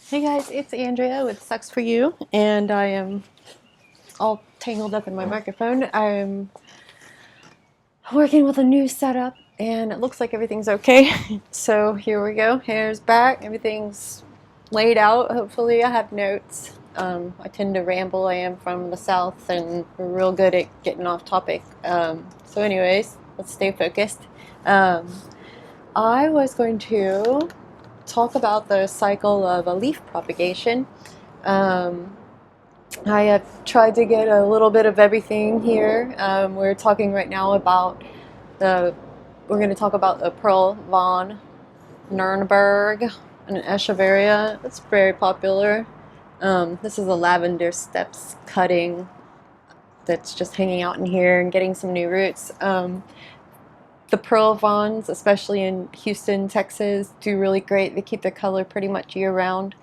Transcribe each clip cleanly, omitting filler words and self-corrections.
Hey guys, it's Andrea with Sucs For You, and I am all tangled up in my microphone. I'm working with a new setup, and it looks like everything's okay. So here we go. Hair's back. Everything's laid out. Hopefully, I have notes. I tend to ramble. I am from the South, and we're real good at getting off topic. So anyways, let's stay focused. I was going to talk about the cycle of a leaf propagation. I have tried to get a little bit of everything here. We're talking right now about we're going to talk about the Perle von Nurnberg and Echeveria. It's very popular. This is a lavender steps cutting that's just hanging out in here and getting some new roots. The Perle vons, especially in Houston, Texas, do really great. They keep their color pretty much year-round,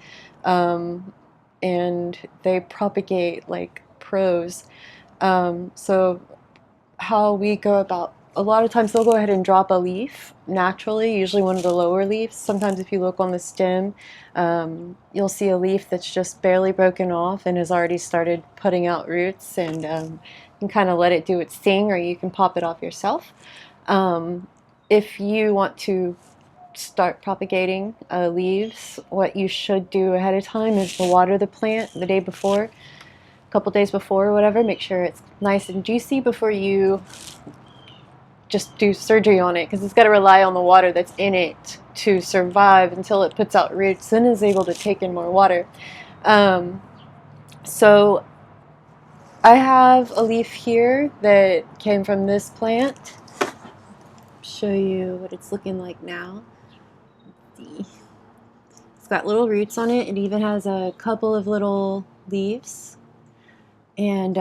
and they propagate like pros. So how we go about, a lot of times they'll go ahead and drop a leaf naturally, usually one of the lower leaves. Sometimes if you look on the stem, you'll see a leaf that's just barely broken off and has already started putting out roots, and you can kind of let it do its thing, or you can pop it off yourself. If you want to start propagating leaves, what you should do ahead of time is to water the plant the day before, a couple days before or whatever. Make sure it's nice and juicy before you just do surgery on it, because it's got to rely on the water that's in it to survive until it puts out roots and is able to take in more water. So I have a leaf here that came from this plant. Show you what it's looking like now. It's got little roots on it. It even has a couple of little leaves, and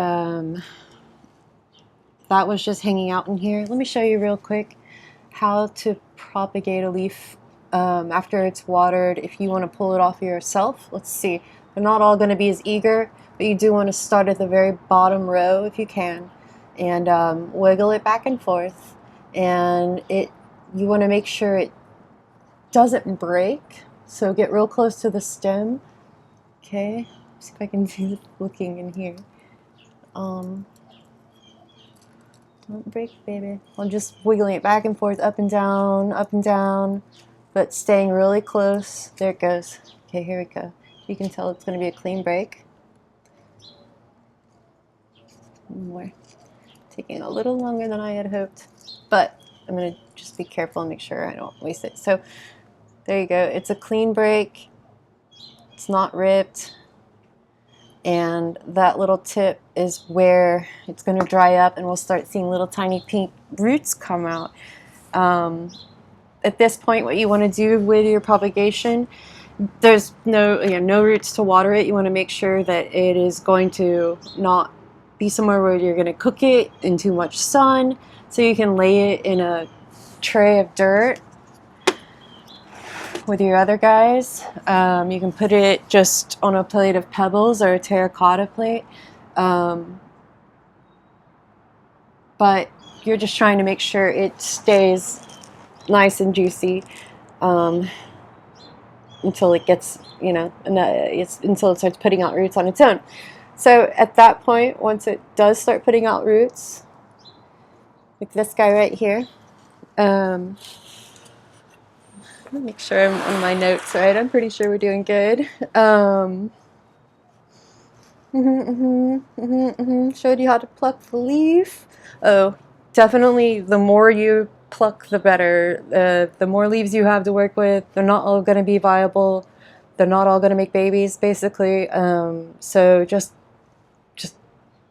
that was just hanging out in here. Let me show you real quick how to propagate a leaf after it's watered. If you want to pull it off yourself, let's see. They're not all going to be as eager, but you do want to start at the very bottom row if you can, and wiggle it back and forth. And you want to make sure it doesn't break, so get real close to the stem. Okay, see if I can do this looking in here. Don't break, baby. I'm just wiggling it back and forth, up and down, but staying really close. There it goes. Okay, here we go. You can tell it's going to be a clean break. More. Taking a little longer than I had hoped, but I'm going to just be careful and make sure I don't waste it. So there you go. It's a clean break. It's not ripped. And that little tip is where it's going to dry up, and we'll start seeing little tiny pink roots come out. At this point, what you want to do with your propagation, there's no roots to water it. You want to make sure that it is going to not be somewhere where you're going to cook it in too much sun, so you can lay it in a tray of dirt with your other guys. You can put it just on a plate of pebbles or a terracotta plate, but you're just trying to make sure it stays nice and juicy until it gets, until it starts putting out roots on its own. So at that point, once it does start putting out roots, like this guy right here, let me make sure I'm on my notes right. I'm pretty sure we're doing good. Showed you how to pluck the leaf. Oh, definitely the more you pluck, the better. The more leaves you have to work with, they're not all going to be viable. They're not all going to make babies, basically. So just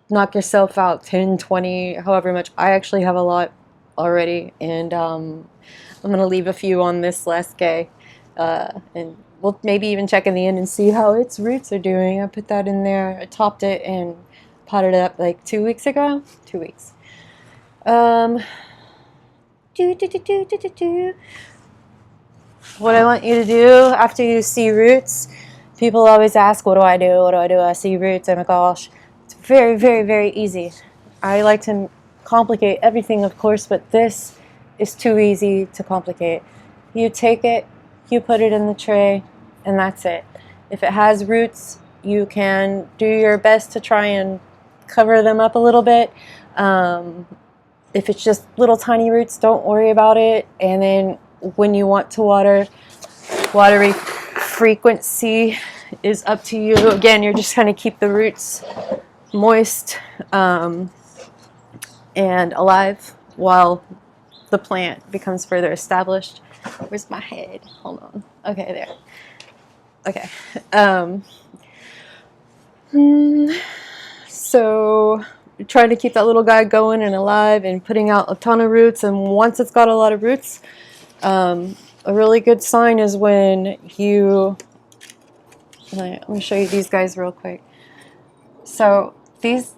knock yourself out 10, 20, however much. I actually have a lot already, and I'm going to leave a few on this last guy, and we'll maybe even check in the end and see how its roots are doing. I put that in there. I topped it and potted it up like 2 weeks ago. 2 weeks. What I want you to do after you see roots, people always ask, what do I do? What do I do? I see roots. Oh my gosh. It's very, very, very easy. I like to complicate everything, of course, but this is too easy to complicate. You take it, you put it in the tray, and that's it. If it has roots, you can do your best to try and cover them up a little bit. If it's just little tiny roots, don't worry about it. And then when you want to water, watering frequency is up to you. Again, you're just trying to keep the roots moist and alive while the plant becomes further established. Where's my head? Hold on. Okay, there. Okay. So trying to keep that little guy going and alive and putting out a ton of roots. And once it's got a lot of roots, a really good sign is when you, let me show you these guys real quick. So these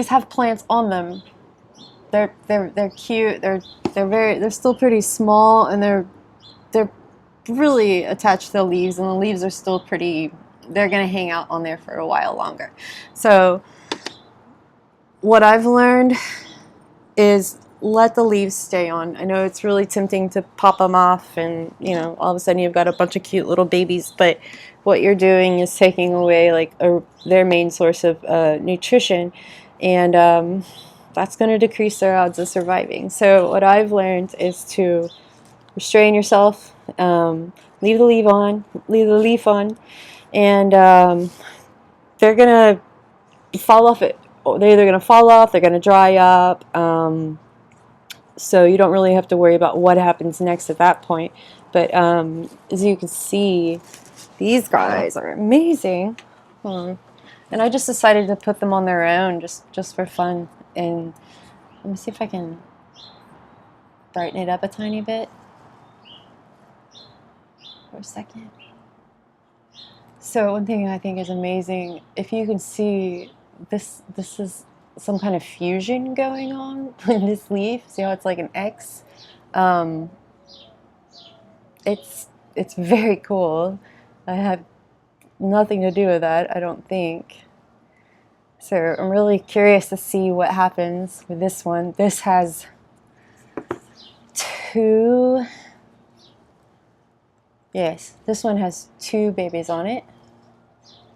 have plants on them. They're cute. They're still pretty small, and they're really attached to the leaves, and the leaves are still pretty. They're gonna hang out on there for a while longer. So what I've learned is let the leaves stay on. I know it's really tempting to pop them off, and you know, all of a sudden you've got a bunch of cute little babies, but what you're doing is taking away like their main source of nutrition, and that's going to decrease their odds of surviving. So what I've learned is to restrain yourself, leave the leaf on, and they're going to fall off it. They're either going to fall off, they're going to dry up, so you don't really have to worry about what happens next at that point. But as you can see, these guys are amazing. And I just decided to put them on their own just for fun. And let me see if I can brighten it up a tiny bit for a second. So one thing I think is amazing, if you can see, this is some kind of fusion going on in this leaf. See how it's like an X? It's very cool. I have nothing to do with that, I don't think. So I'm really curious to see what happens with this one. This has two, yes, this one has two babies on it.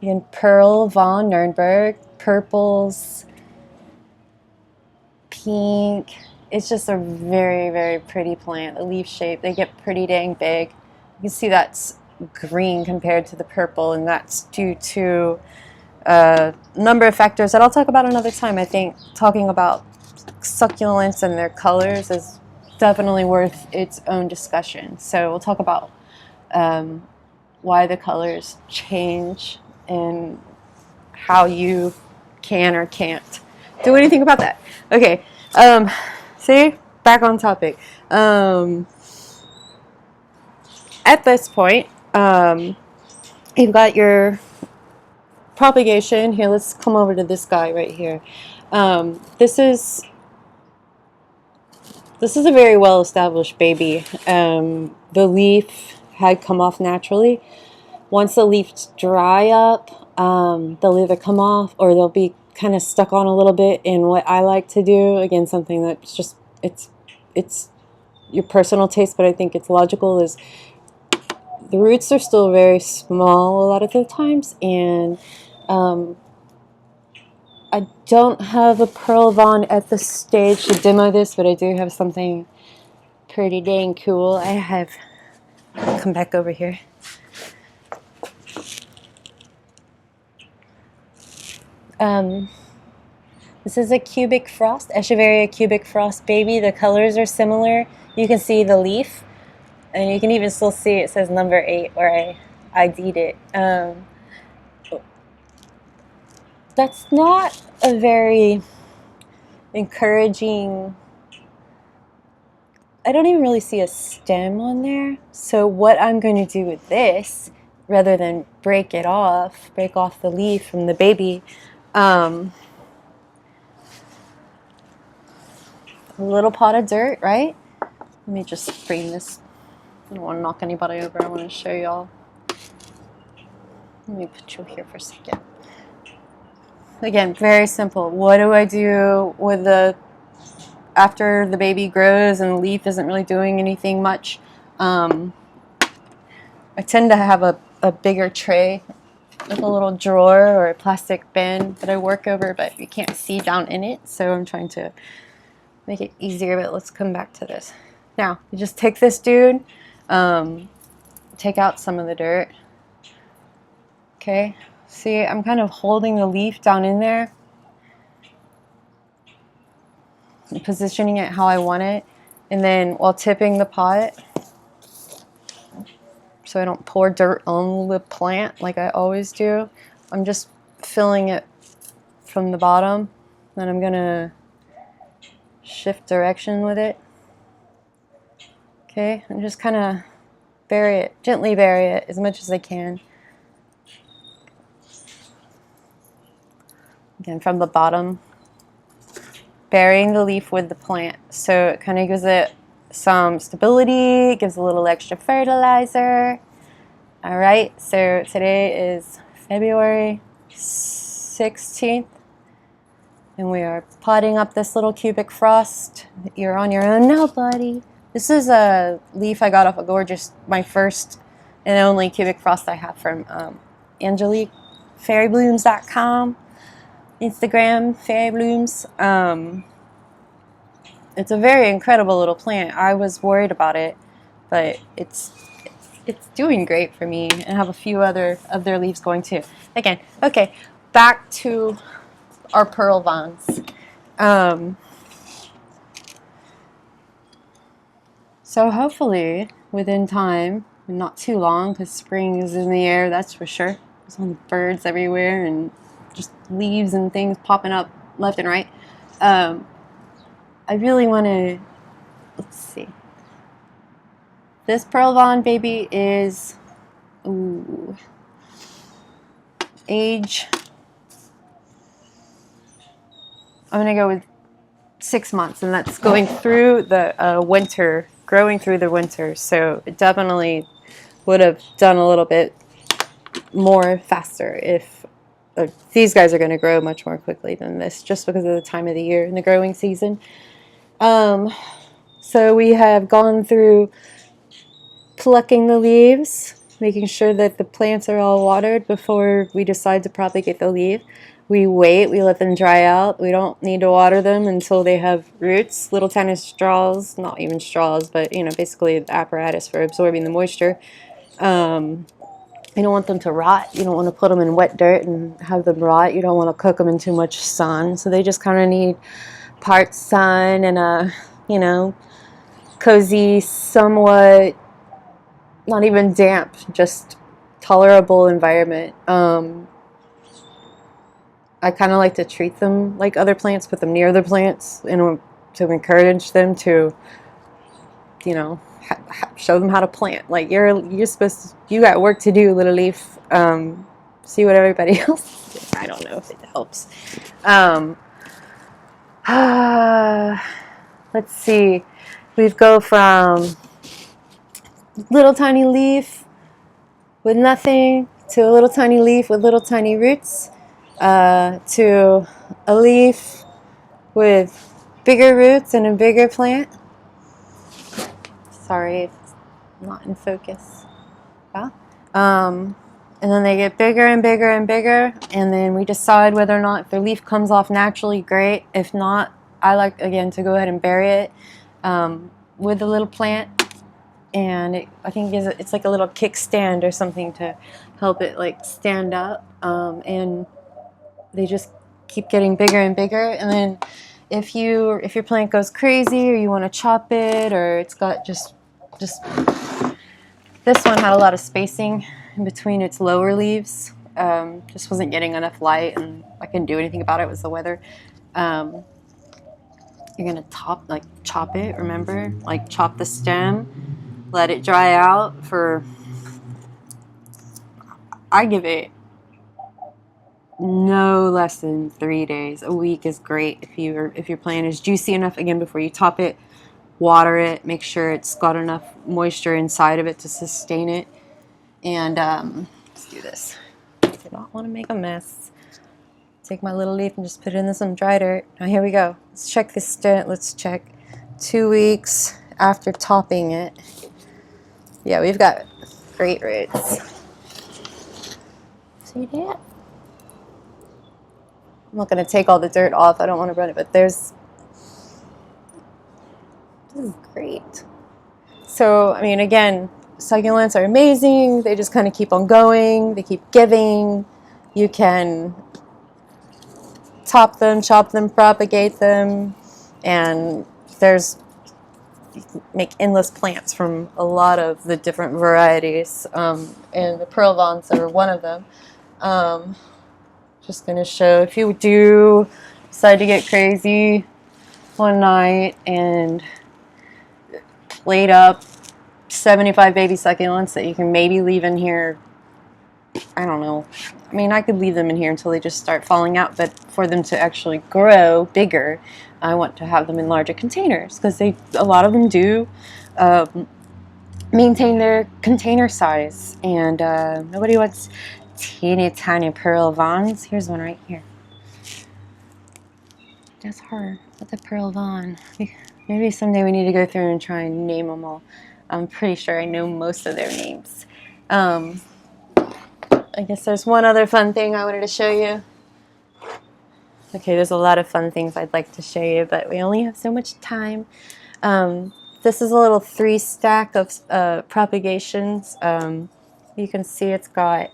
Again, Perle von Nurnberg, purples, pink. It's just a very, very pretty plant. The leaf shape, they get pretty dang big. You can see that's green compared to the purple, and that's due to a number of factors that I'll talk about another time. I think talking about succulents and their colors is definitely worth its own discussion. So we'll talk about why the colors change and how you can or can't do anything about that. Okay, see, back on topic. At this point, you've got your propagation. Here, let's come over to this guy right here. This is a very well-established baby. The leaf had come off naturally. Once the leaves dry up, they'll either come off or they'll be kind of stuck on a little bit. And what I like to do, again, something that's just, it's your personal taste, but I think it's logical, is the roots are still very small a lot of the times, and I don't have a Perle von at this stage to demo this, but I do have something pretty dang cool. I'll come back over here. This is a cubic frost, Echeveria cubic frost baby. The colors are similar. You can see the leaf, and you can even still see it says number 8 where I ID'd it. That's not a very encouraging, I don't even really see a stem on there. So what I'm going to do with this, rather than break off the leaf from the baby, a little pot of dirt, right? Let me just frame this. I don't want to knock anybody over. I want to show y'all. Let me put you here for a second. Again, very simple. What do I do with after the baby grows and the leaf isn't really doing anything much? I tend to have a a bigger tray with a little drawer or a plastic bin that I work over, but you can't see down in it, so I'm trying to make it easier. But let's come back to this. Now, you just take this dude, take out some of the dirt. Okay, see, I'm kind of holding the leaf down in there and positioning it how I want it, and then while tipping the pot, so I don't pour dirt on the plant like I always do, I'm just filling it from the bottom. Then I'm gonna shift direction with it. Okay, and just kind of bury it, gently bury it as much as I can. Again, from the bottom, burying the leaf with the plant, so it kind of gives it some stability, gives a little extra fertilizer. All right, so today is February 16th, and we are potting up this little cubic frost. You're on your own now, buddy. This is a leaf I got off a gorgeous, my first and only cubic frost I have from Angelique, fairyblooms.com, Instagram, fairyblooms. It's a very incredible little plant. I was worried about it, but it's doing great for me, and I have a few other of their leaves going too. Again, okay, back to our pearl vines. So hopefully within time, not too long, because spring is in the air, that's for sure. There's all the birds everywhere and just leaves and things popping up left and right. I really want to, let's see. This pearl vine baby is, age, I'm going to go with 6 months, and that's going through the winter, growing through the winter. So it definitely would have done a little bit more faster if these guys are going to grow much more quickly than this, just because of the time of the year and the growing season. So we have gone through plucking the leaves, making sure that the plants are all watered before we decide to propagate the leaf. We wait, we let them dry out. We don't need to water them until they have roots, little tiny straws, not even straws, but you know, basically the apparatus for absorbing the moisture. You don't want them to rot. You don't want to put them in wet dirt and have them rot. You don't want to cook them in too much sun. So they just kind of need part sun and a, you know, cozy, somewhat, not even damp, just tolerable environment. I kind of like to treat them like other plants, put them near other plants, and to encourage them to, you know, show them how to plant. Like you're supposed to, you got work to do, little leaf. See what everybody else does. I don't know if it helps. Let's see. We go from little tiny leaf with nothing to a little tiny leaf with little tiny roots, to a leaf with bigger roots and a bigger plant. Sorry if it's not in focus. Yeah. And then they get bigger and bigger and bigger, and then we decide whether or not if their leaf comes off naturally, great. If not, I like, again, to go ahead and bury it with a little plant, and I think it's like a little kickstand or something to help it like stand up, and they just keep getting bigger and bigger. And then if your plant goes crazy, or you want to chop it, or it's got just this one had a lot of spacing in between its lower leaves, just wasn't getting enough light, and I couldn't do anything about it. It was the weather. You're gonna chop it, remember, like chop the stem, let it dry out for, I give it no less than 3 days. A week is great if your plant is juicy enough. Again, before you top it, water it, make sure it's got enough moisture inside of it to sustain it. And let's do this. I do not want to make a mess. Take my little leaf and just put it in some dry dirt. Now here we go. Let's check this stent. Let's check 2 weeks after topping it. Yeah, we've got great roots. See that? I'm not going to take all the dirt off. I don't want to run it, but this is great. So, I mean, again, succulents are amazing. They just kind of keep on going. They keep giving. You can top them, chop them, propagate them, and you can make endless plants from a lot of the different varieties, and the Perle vons are one of them. Just going to show, if you do decide to get crazy one night and plate up 75 baby succulents that you can maybe leave in here, I don't know. I mean, I could leave them in here until they just start falling out, but for them to actually grow bigger, I want to have them in larger containers, because a lot of them do maintain their container size, and nobody wants teeny tiny Perle vons. Here's one right here. That's her with the Perle von. Maybe someday we need to go through and try and name them all. I'm pretty sure I know most of their names. I guess there's one other fun thing I wanted to show you. Okay, there's a lot of fun things I'd like to show you, but we only have so much time. This is a little 3-stack of propagations. You can see it's got,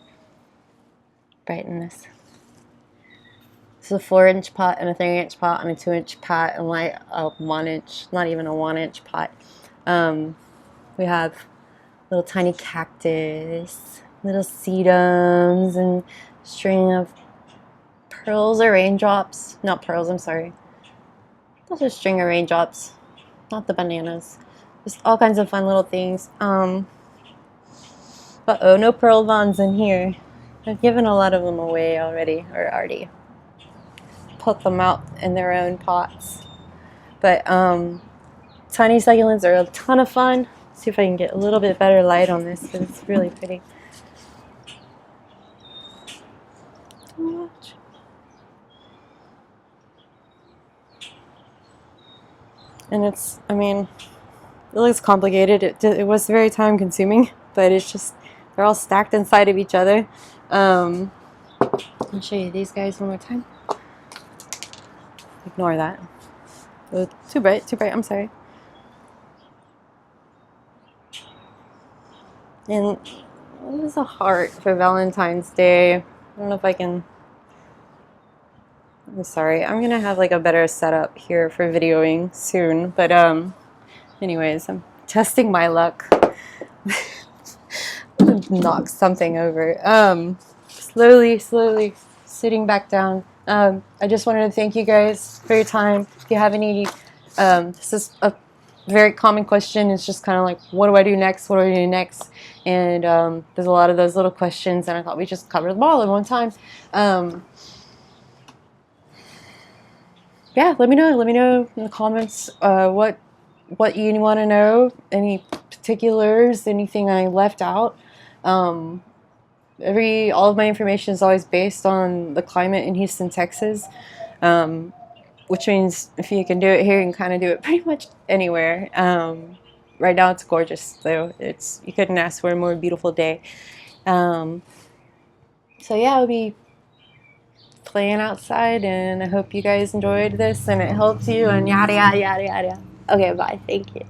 brighten this. This is a 4-inch pot and a 3-inch pot and a 2-inch pot and like a 1-inch, not even a 1-inch pot. We have little tiny cactus, little sedums, and string of pearls or raindrops. Not pearls, I'm sorry. Those are string of raindrops, not the bananas. Just all kinds of fun little things. Uh-oh, no Perle vons in here. I've given a lot of them away already, or already put them out in their own pots. But tiny succulents are a ton of fun. Let's see if I can get a little bit better light on this, because it's really pretty. Watch. And it's, I mean, it looks complicated. It was very time consuming, but it's just, they're all stacked inside of each other. I'll show you these guys one more time. Ignore that. Oh, too bright, I'm sorry. And this is a heart for Valentine's Day. I don't know if I can, I'm sorry. I'm gonna have like a better setup here for videoing soon, but anyways, I'm testing my luck. Knock something over. Slowly sitting back down. I just wanted to thank you guys for your time. If you have any, this is a very common question. It's just kind of like, what do I do next? What do I do next? And there's a lot of those little questions, and I thought we just covered them all at one time. Yeah, let me know in the comments what you want to know, any particulars, anything I left out. All of my information is always based on the climate in Houston, Texas, which means if you can do it here, you can kind of do it pretty much anywhere. Right now it's gorgeous, so you couldn't ask for a more beautiful day. So yeah, I'll be playing outside, and I hope you guys enjoyed this and it helps you, and yada yada yada yada. Okay, bye. Thank you.